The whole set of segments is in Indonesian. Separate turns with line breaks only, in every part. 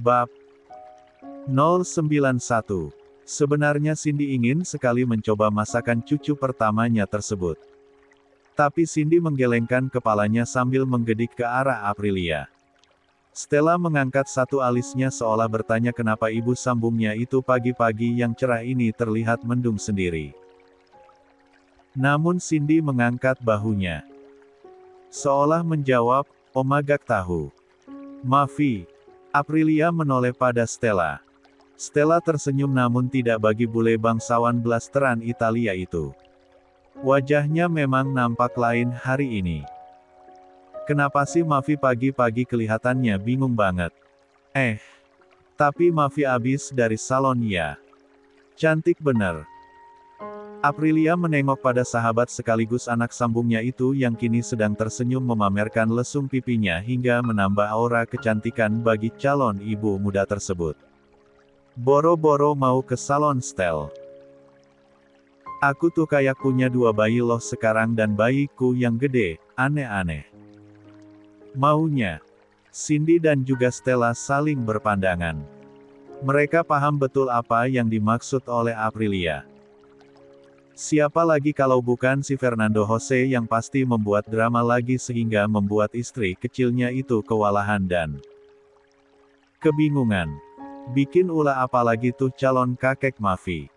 Bab 091. Sebenarnya Cindy ingin sekali mencoba masakan cucu pertamanya tersebut. Tapi Cindy menggelengkan kepalanya sambil menggedik ke arah Aprilia. Stella mengangkat satu alisnya seolah bertanya kenapa ibu sambungnya itu pagi-pagi yang cerah ini terlihat mendung sendiri. Namun Cindy mengangkat bahunya. Seolah menjawab, Oma gak tahu. Mafi. Aprilia menoleh pada Stella. Stella tersenyum namun tidak bagi bule bangsawan blasteran Italia itu. Wajahnya memang nampak lain hari ini. Kenapa sih Mafi pagi-pagi kelihatannya bingung banget? Tapi Mafi abis dari salon ya. Cantik bener. Aprilia menengok pada sahabat sekaligus anak sambungnya itu yang kini sedang tersenyum memamerkan lesung pipinya hingga menambah aura kecantikan bagi calon ibu muda tersebut. Boro-boro mau ke salon style. Aku tuh kayak punya dua bayi loh sekarang dan bayiku yang gede, aneh-aneh. Maunya. Cindy dan juga Stella saling berpandangan. Mereka paham betul apa yang dimaksud oleh Aprilia. Siapa lagi kalau bukan si Fernando Jose yang pasti membuat drama lagi sehingga membuat istri kecilnya itu kewalahan dan kebingungan. Bikin ulah apalagi tuh calon kakek Mafi.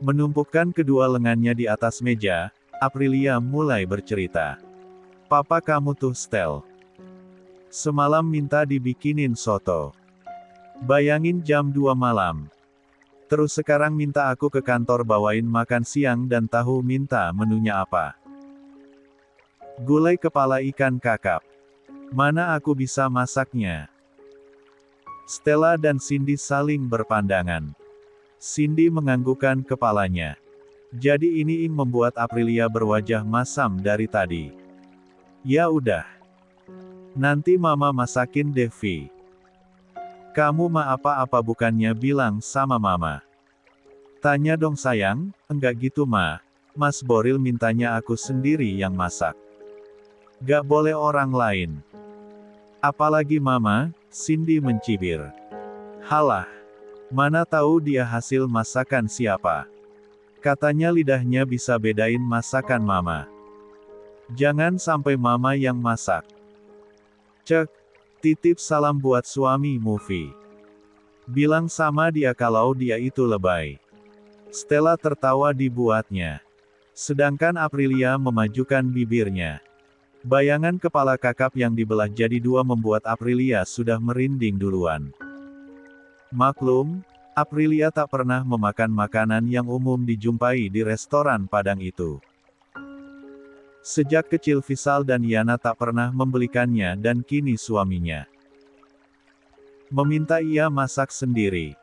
Menumpukkan kedua lengannya di atas meja, Aprilia mulai bercerita. Papa kamu tuh Stel. Semalam minta dibikinin soto. Bayangin jam 2 malam. Terus sekarang minta aku ke kantor bawain makan siang dan tahu minta menunya apa. Gulai kepala ikan kakap. Mana aku bisa masaknya? Stella dan Cindy saling berpandangan. Cindy menganggukkan kepalanya. Jadi ini yang membuat Aprilia berwajah masam dari tadi. Ya udah. Nanti mama masakin Devi. Kamu mah apa-apa bukannya bilang sama mama. Tanya dong sayang, enggak gitu mah. Mas Boril mintanya aku sendiri yang masak. Gak boleh orang lain. Apalagi mama, Cindy mencibir. Halah. Mana tahu dia hasil masakan siapa. Katanya lidahnya bisa bedain masakan mama. Jangan sampai mama yang masak. Cek, titip salam buat suami Mufi. Bilang sama dia kalau dia itu lebay. Stella tertawa dibuatnya. Sedangkan Aprilia memajukan bibirnya. Bayangan kepala kakap yang dibelah jadi dua membuat Aprilia sudah merinding duluan. Maklum, Aprilia tak pernah memakan makanan yang umum dijumpai di restoran Padang itu. Sejak kecil Visal dan Yana tak pernah membelikannya dan kini suaminya meminta ia masak sendiri.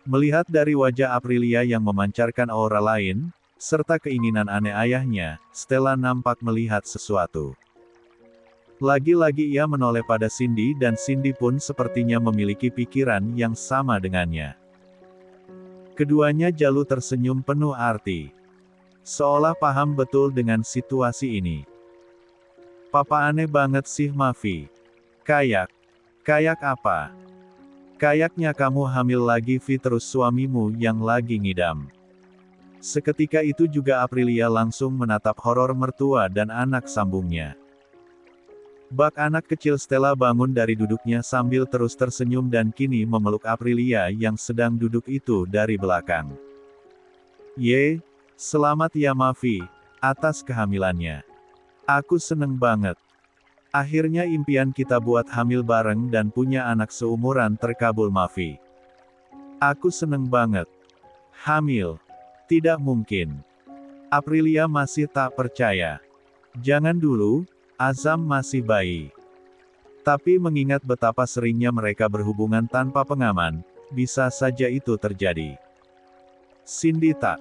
Melihat dari wajah Aprilia yang memancarkan aura lain, serta keinginan aneh ayahnya, Stella nampak melihat sesuatu. Lagi-lagi ia menoleh pada Cindy dan Cindy pun sepertinya memiliki pikiran yang sama dengannya. Keduanya jauh tersenyum penuh arti. Seolah paham betul dengan situasi ini. Papa aneh banget sih Mafi. Kayak apa? Kayaknya kamu hamil lagi terus suamimu yang lagi ngidam. Seketika itu juga Aprilia langsung menatap horor mertua dan anak sambungnya. Bak anak kecil Stella bangun dari duduknya sambil terus tersenyum dan kini memeluk Aprilia yang sedang duduk itu dari belakang. Selamat ya Mafi, atas kehamilannya. Aku seneng banget. Akhirnya impian kita buat hamil bareng dan punya anak seumuran terkabul Mafi. Aku seneng banget. Hamil. Tidak mungkin. Aprilia masih tak percaya. Jangan dulu, Azam masih bayi. Tapi mengingat betapa seringnya mereka berhubungan tanpa pengaman, bisa saja itu terjadi. Cindy tak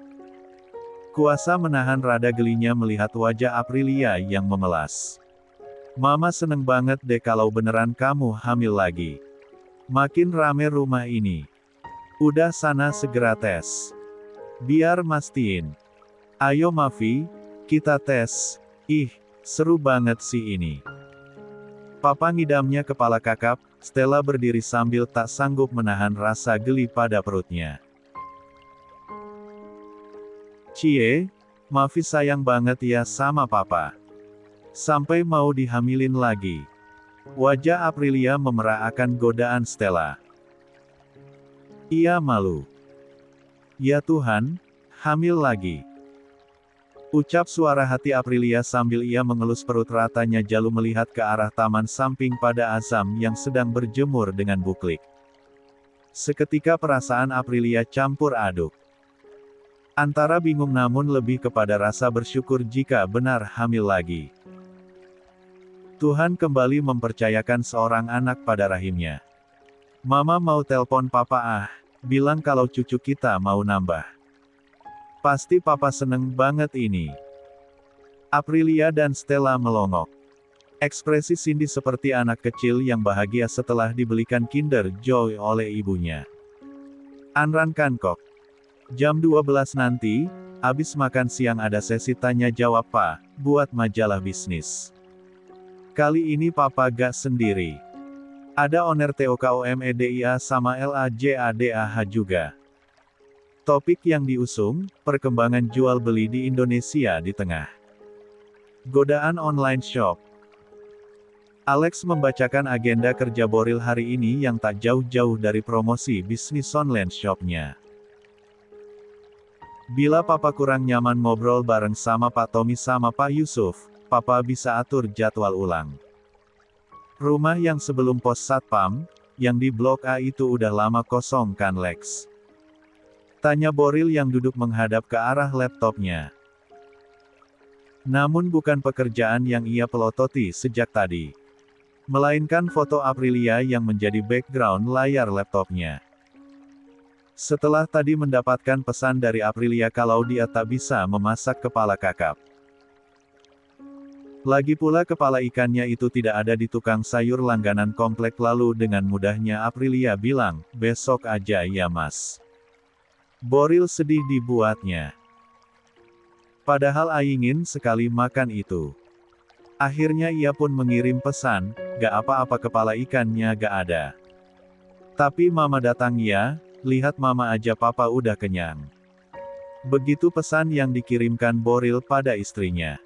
kuasa menahan rada gelinya melihat wajah Aprilia yang memelas. Mama seneng banget deh kalau beneran kamu hamil lagi. Makin rame rumah ini. Udah sana segera tes. Biar mastiin. Ayo Mafi, kita tes. Seru banget sih ini. Papa ngidamnya kepala kakap, Stella berdiri sambil tak sanggup menahan rasa geli pada perutnya. Cie, Mavi sayang banget ya sama papa. Sampai mau dihamilin lagi. Wajah Aprilia memerah akan godaan Stella. Ia malu. Ya Tuhan, hamil lagi. Ucap suara hati Aprilia sambil ia mengelus perut ratanya jalu melihat ke arah taman samping pada Azam yang sedang berjemur dengan buklik. Seketika perasaan Aprilia campur aduk. Antara bingung namun lebih kepada rasa bersyukur jika benar hamil lagi. Tuhan kembali mempercayakan seorang anak pada rahimnya. Mama mau telpon papa bilang kalau cucu kita mau nambah. Pasti papa seneng banget ini. Aprilia dan Stella melongok. Ekspresi Cindy seperti anak kecil yang bahagia setelah dibelikan Kinder Joy oleh ibunya. Anran Kankok. Jam 12 nanti, abis makan siang ada sesi tanya jawab Pak, buat majalah bisnis. Kali ini papa gak sendiri. Ada owner TOKOMEDIA sama LAJADAH juga. Topik yang diusung, perkembangan jual beli di Indonesia di tengah godaan online shop. Alex membacakan agenda kerja Boril hari ini yang tak jauh-jauh dari promosi bisnis online shopnya. Bila papa kurang nyaman ngobrol bareng sama Pak Tommy sama Pak Yusuf, papa bisa atur jadwal ulang. Rumah yang sebelum pos Satpam, yang di Blok A itu udah lama kosong kan Lex? Tanya Boril yang duduk menghadap ke arah laptopnya. Namun bukan pekerjaan yang ia pelototi sejak tadi. Melainkan foto Aprilia yang menjadi background layar laptopnya. Setelah tadi mendapatkan pesan dari Aprilia kalau dia tak bisa memasak kepala kakap. Lagi pula kepala ikannya itu tidak ada di tukang sayur langganan komplek lalu dengan mudahnya Aprilia bilang, besok aja ya mas. Boril sedih dibuatnya. Padahal ingin sekali makan itu. Akhirnya ia pun mengirim pesan, gak apa-apa kepala ikannya gak ada. Tapi mama datang ya, lihat mama aja papa udah kenyang. Begitu pesan yang dikirimkan Boril pada istrinya.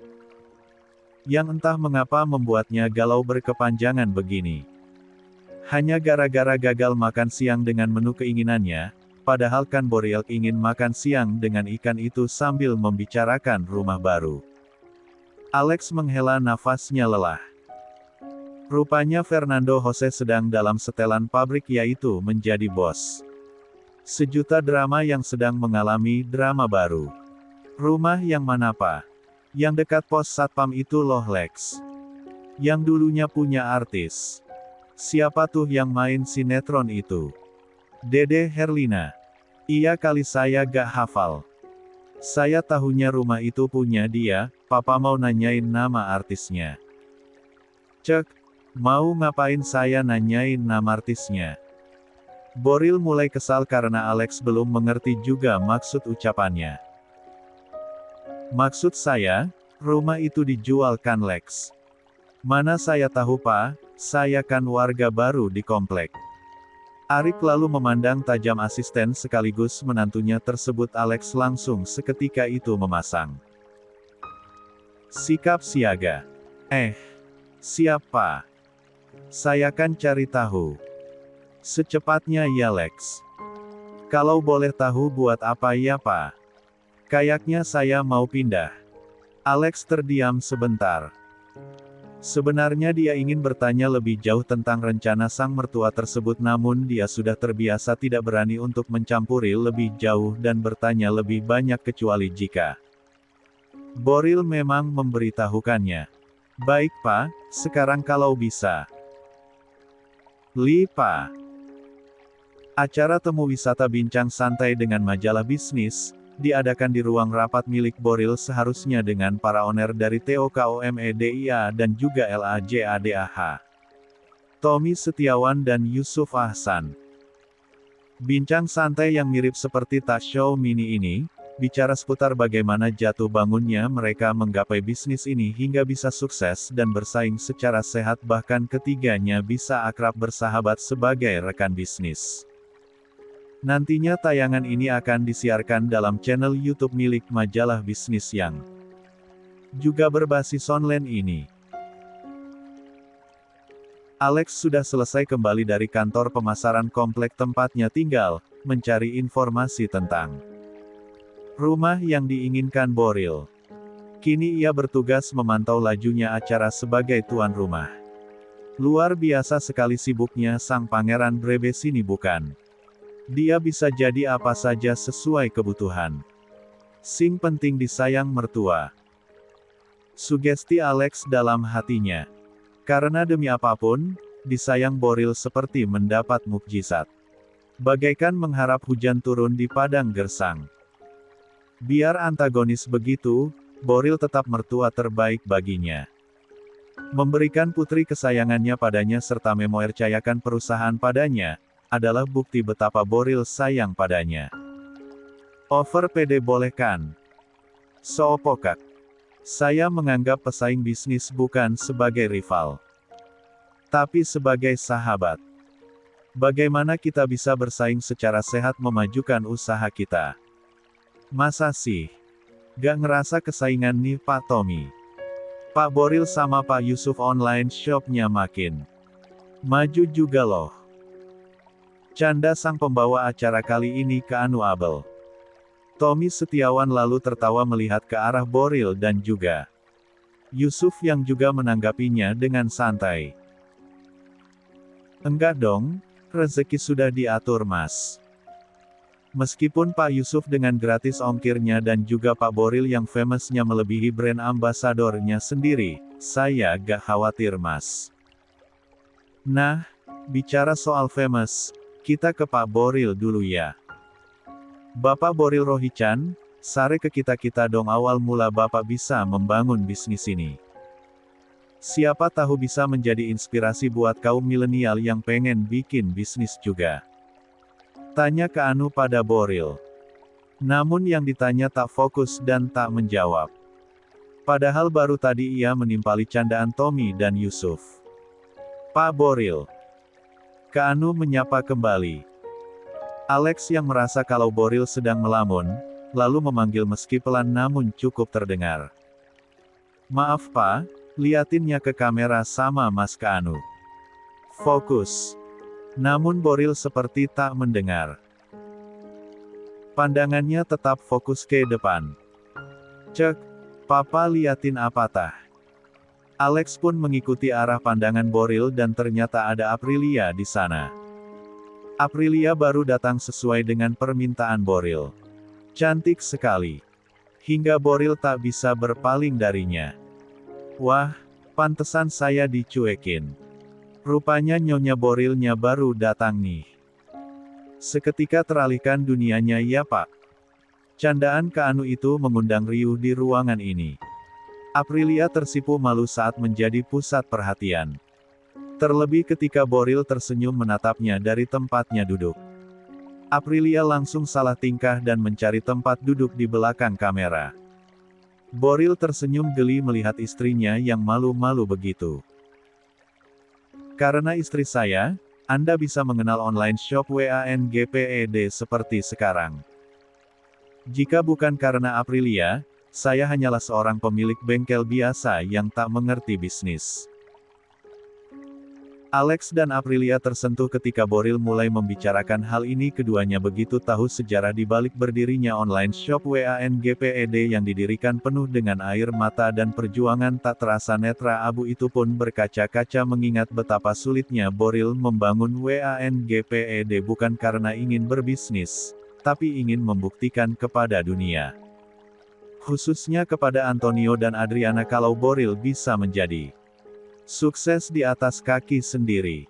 Yang entah mengapa membuatnya galau berkepanjangan begini. Hanya gara-gara gagal makan siang dengan menu keinginannya, padahal kan Boril ingin makan siang dengan ikan itu sambil membicarakan rumah baru. Alex menghela nafasnya lelah. Rupanya Fernando Jose sedang dalam setelan pabrik yaitu menjadi bos. Sejuta drama yang sedang mengalami drama baru. Rumah yang mana pak? Yang dekat pos Satpam itu loh Lex. Yang dulunya punya artis. Siapa tuh yang main sinetron itu? Dede Herlina. Iya kali saya gak hafal. Saya tahunya rumah itu punya dia, papa mau nanyain nama artisnya. Cek, mau ngapain saya nanyain nama artisnya? Boril mulai kesal karena Alex belum mengerti juga maksud ucapannya. Maksud saya, rumah itu dijual kan Lex? Mana saya tahu pak, saya kan warga baru di komplek. Arik lalu memandang tajam asisten sekaligus menantunya tersebut. Alex langsung seketika itu memasang sikap siaga. Siapa? Saya kan cari tahu. Secepatnya ya Lex. Kalau boleh tahu buat apa ya pak? Kayaknya saya mau pindah. Alex terdiam sebentar. Sebenarnya dia ingin bertanya lebih jauh tentang rencana sang mertua tersebut namun dia sudah terbiasa tidak berani untuk mencampuri lebih jauh dan bertanya lebih banyak kecuali jika Boril memang memberitahukannya. Baik pak, sekarang kalau bisa. Pak. Acara temu wisata bincang santai dengan majalah bisnis, diadakan di ruang rapat milik Boril seharusnya dengan para owner dari TOKOMEDIA dan juga LAJADAH. Tommy Setiawan dan Yusuf Ahsan. Bincang santai yang mirip seperti talk show mini ini, bicara seputar bagaimana jatuh bangunnya mereka menggapai bisnis ini hingga bisa sukses dan bersaing secara sehat, bahkan ketiganya bisa akrab bersahabat sebagai rekan bisnis. Nantinya tayangan ini akan disiarkan dalam channel YouTube milik majalah bisnis yang juga berbasis online ini. Alex sudah selesai kembali dari kantor pemasaran komplek tempatnya tinggal, mencari informasi tentang rumah yang diinginkan Boril. Kini ia bertugas memantau lajunya acara sebagai tuan rumah. Luar biasa sekali sibuknya sang pangeran Brebes ini, bukan? Dia bisa jadi apa saja sesuai kebutuhan. Sing penting disayang mertua. Sugesti Alex dalam hatinya. Karena demi apapun, disayang Boril seperti mendapat mukjizat. Bagaikan mengharap hujan turun di padang gersang. Biar antagonis begitu, Boril tetap mertua terbaik baginya. Memberikan putri kesayangannya padanya serta memoercayakan perusahaan padanya, adalah bukti betapa Boril sayang padanya. Over pede boleh kan? Soopokak. Saya menganggap pesaing bisnis bukan sebagai rival, tapi sebagai sahabat. Bagaimana kita bisa bersaing secara sehat memajukan usaha kita? Masa sih? Gak ngerasa kesaingan nih Pak Tommy? Pak Boril sama Pak Yusuf online shopnya makin maju juga loh. Canda sang pembawa acara kali ini ke Anu Abel. Tommy Setiawan lalu tertawa melihat ke arah Boril dan juga Yusuf yang juga menanggapinya dengan santai. Enggak dong, rezeki sudah diatur Mas. Meskipun Pak Yusuf dengan gratis ongkirnya dan juga Pak Boril yang famousnya melebihi brand ambasadornya sendiri, saya gak khawatir Mas. Nah, bicara soal famous, kita ke Pak Boril dulu ya. Bapak Boril Rohichan, sare ke kita-kita dong awal mula Bapak bisa membangun bisnis ini. Siapa tahu bisa menjadi inspirasi buat kaum milenial yang pengen bikin bisnis juga. Tanya ke Anu pada Boril. Namun yang ditanya tak fokus dan tak menjawab. Padahal baru tadi ia menimpali candaan Tommy dan Yusuf. Pak Boril. Ke Anu menyapa kembali. Alex yang merasa kalau Boril sedang melamun, lalu memanggil meski pelan namun cukup terdengar. Maaf Pak, liatinnya ke kamera sama Mas ke Anu. Fokus. Namun Boril seperti tak mendengar. Pandangannya tetap fokus ke depan. Cek, Papa liatin apa tah? Alex pun mengikuti arah pandangan Boril dan ternyata ada Aprilia di sana. Aprilia baru datang sesuai dengan permintaan Boril. Cantik sekali. Hingga Boril tak bisa berpaling darinya. Wah, pantesan saya dicuekin. Rupanya Nyonya Borilnya baru datang nih. Seketika teralihkan dunianya ya Pak. Candaan ke Anu itu mengundang riuh di ruangan ini. Aprilia tersipu malu saat menjadi pusat perhatian. Terlebih ketika Boril tersenyum menatapnya dari tempatnya duduk. Aprilia langsung salah tingkah dan mencari tempat duduk di belakang kamera. Boril tersenyum geli melihat istrinya yang malu-malu begitu. Karena istri saya, Anda bisa mengenal online shop WANGPED seperti sekarang. Jika bukan karena Aprilia, saya hanyalah seorang pemilik bengkel biasa yang tak mengerti bisnis. Alex dan Aprilia tersentuh ketika Boril mulai membicarakan hal ini. Keduanya begitu tahu sejarah di balik berdirinya online shop WANGPED yang didirikan penuh dengan air mata dan perjuangan tak terasa. Netra Abu itu pun berkaca-kaca mengingat betapa sulitnya Boril membangun WANGPED bukan karena ingin berbisnis, tapi ingin membuktikan kepada dunia. Khususnya kepada Antonio dan Adriana kalau Boril bisa menjadi sukses di atas kaki sendiri.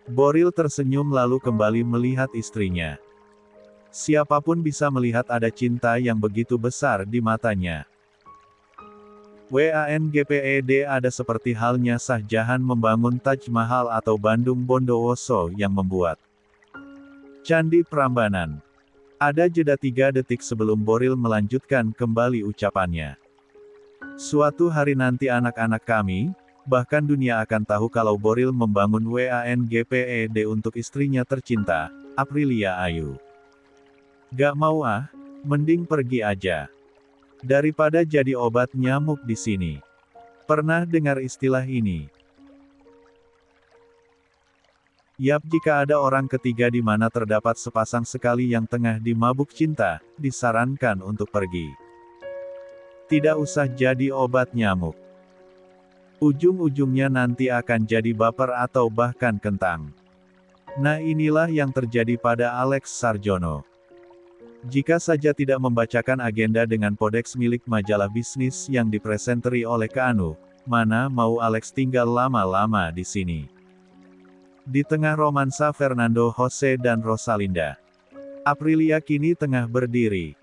Boril tersenyum lalu kembali melihat istrinya. Siapapun bisa melihat ada cinta yang begitu besar di matanya. WANGPED ada seperti halnya Shah Jahan membangun Taj Mahal atau Bandung Bondowoso yang membuat Candi Prambanan. Ada jeda 3 detik sebelum Boril melanjutkan kembali ucapannya. Suatu hari nanti anak-anak kami, bahkan dunia akan tahu kalau Boril membangun WANGPED untuk istrinya tercinta, Aprilia Ayu. Gak mau ah, mending pergi aja. Daripada jadi obat nyamuk di sini. Pernah dengar istilah ini? Yap, jika ada orang ketiga di mana terdapat sepasang sekali yang tengah dimabuk cinta, disarankan untuk pergi. Tidak usah jadi obat nyamuk. Ujung-ujungnya nanti akan jadi baper atau bahkan kentang. Nah, inilah yang terjadi pada Alex Sarjono. Jika saja tidak membacakan agenda dengan kodeks milik majalah bisnis yang dipresenteri oleh Keanu, mana mau Alex tinggal lama-lama di sini. Di tengah romansa Fernando Jose dan Rosalinda, Aprilia kini tengah berdiri,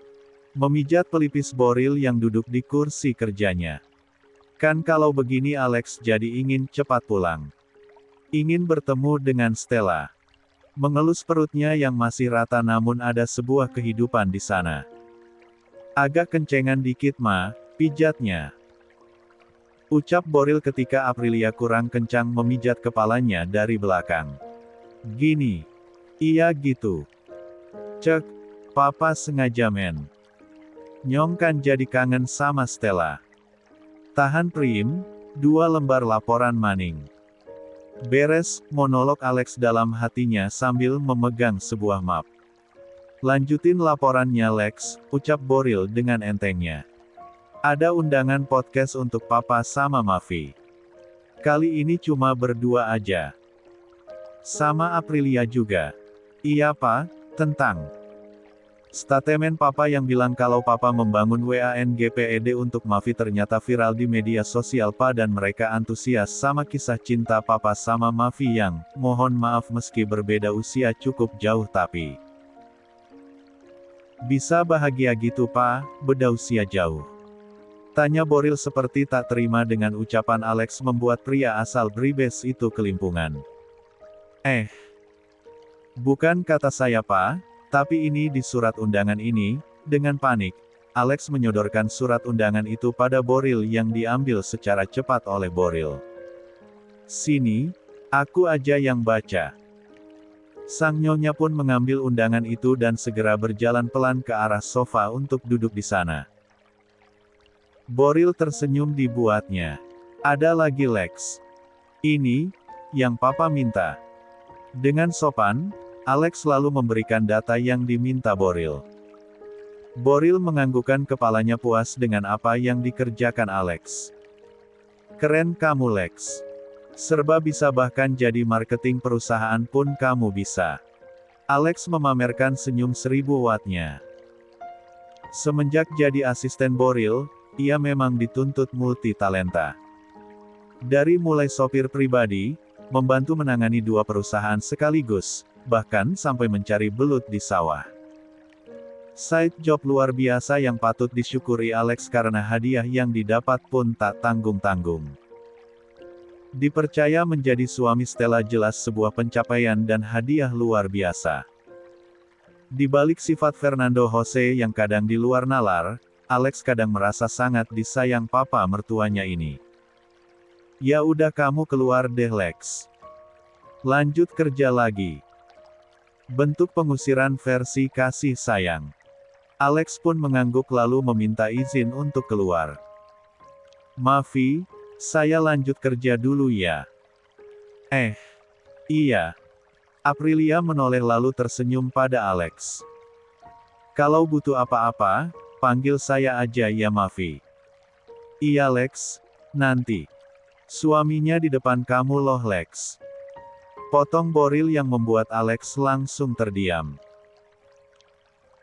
memijat pelipis Boril yang duduk di kursi kerjanya. Kan kalau begini Alex jadi ingin cepat pulang. Ingin bertemu dengan Stella. Mengelus perutnya yang masih rata namun ada sebuah kehidupan di sana. Agak kencengan dikit mah, pijatnya. Ucap Boril ketika Aprilia kurang kencang memijat kepalanya dari belakang. Gini. Iya gitu. Cek, papa sengaja men. Nyong kan jadi kangen sama Stella. Tahan prim, 2 lembar laporan maning. Beres, monolog Alex dalam hatinya sambil memegang sebuah map. Lanjutin laporannya Lex, ucap Boril dengan entengnya. Ada undangan podcast untuk papa sama Mavi. Kali ini cuma berdua aja. Sama Aprilia juga. Iya pak, tentang. Statemen papa yang bilang kalau papa membangun WANGPED untuk Mavi ternyata viral di media sosial pak dan mereka antusias sama kisah cinta papa sama Mavi yang, mohon maaf meski berbeda usia cukup jauh tapi. Bisa bahagia gitu pak, beda usia jauh. Tanya Boril seperti tak terima dengan ucapan Alex membuat pria asal Bribes itu kelimpungan. Bukan kata saya pak, tapi ini di surat undangan ini. Dengan panik, Alex menyodorkan surat undangan itu pada Boril yang diambil secara cepat oleh Boril. Sini, aku aja yang baca. Sang nyonya pun mengambil undangan itu dan segera berjalan pelan ke arah sofa untuk duduk di sana. Boril tersenyum dibuatnya. Ada lagi Lex. Ini, yang papa minta. Dengan sopan, Alex lalu memberikan data yang diminta Boril. Boril menganggukkan kepalanya puas dengan apa yang dikerjakan Alex. Keren kamu Lex. Serba bisa bahkan jadi marketing perusahaan pun kamu bisa. Alex memamerkan senyum 1000 wattnya. Semenjak jadi asisten Boril, ia memang dituntut multi talenta. Dari mulai sopir pribadi, membantu menangani 2 perusahaan sekaligus, bahkan sampai mencari belut di sawah. Side job luar biasa yang patut disyukuri Alex karena hadiah yang didapat pun tak tanggung-tanggung. Dipercaya menjadi suami Stella jelas sebuah pencapaian dan hadiah luar biasa. Di balik sifat Fernando Jose yang kadang di luar nalar, Alex kadang merasa sangat disayang papa mertuanya ini. Ya udah kamu keluar deh Lex. Lanjut kerja lagi. Bentuk pengusiran versi kasih sayang. Alex pun mengangguk lalu meminta izin untuk keluar. Mavi, saya lanjut kerja dulu ya. Iya. Aprilia menoleh lalu tersenyum pada Alex. Kalau butuh apa-apa, panggil saya aja ya Mavi. Iya Lex, nanti. Suaminya di depan kamu loh Lex. Potong Boril yang membuat Alex langsung terdiam.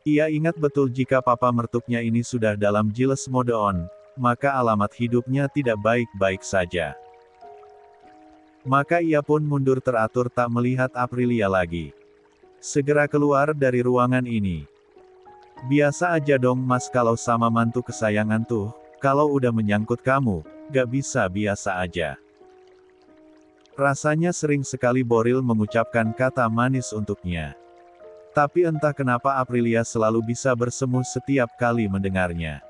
Ia ingat betul jika papa mertuknya ini sudah dalam giles mode on, maka alamat hidupnya tidak baik-baik saja. Maka ia pun mundur teratur tak melihat Aprilia lagi. Segera keluar dari ruangan ini. Biasa aja dong mas kalau sama mantu kesayangan tuh, kalau udah menyangkut kamu, gak bisa biasa aja. Rasanya sering sekali Boril mengucapkan kata manis untuknya. Tapi entah kenapa Aprilia selalu bisa bersemu setiap kali mendengarnya.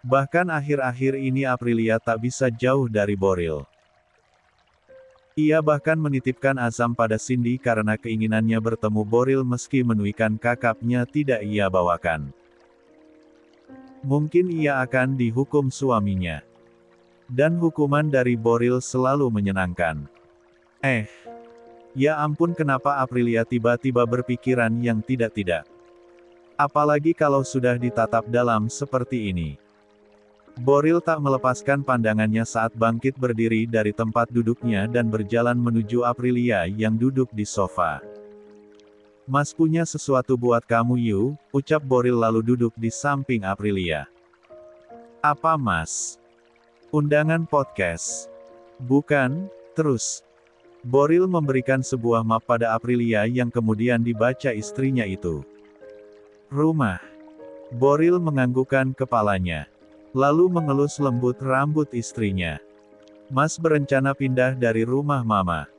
Bahkan akhir-akhir ini Aprilia tak bisa jauh dari Boril. Ia bahkan menitipkan azam pada Cindy karena keinginannya bertemu Boril meski menuikan kakapnya tidak ia bawakan. Mungkin ia akan dihukum suaminya. Dan hukuman dari Boril selalu menyenangkan. Ya ampun, kenapa Aprilia tiba-tiba berpikiran yang tidak-tidak. Apalagi kalau sudah ditatap dalam seperti ini. Boril tak melepaskan pandangannya saat bangkit berdiri dari tempat duduknya dan berjalan menuju Aprilia yang duduk di sofa. "Mas punya sesuatu buat kamu Yu," ucap Boril lalu duduk di samping Aprilia. "Apa Mas? Undangan podcast?" "Bukan." Terus Boril memberikan sebuah map pada Aprilia yang kemudian dibaca istrinya itu. "Rumah." Boril menganggukkan kepalanya. Lalu mengelus lembut rambut istrinya. "Mas berencana pindah dari rumah Mama?"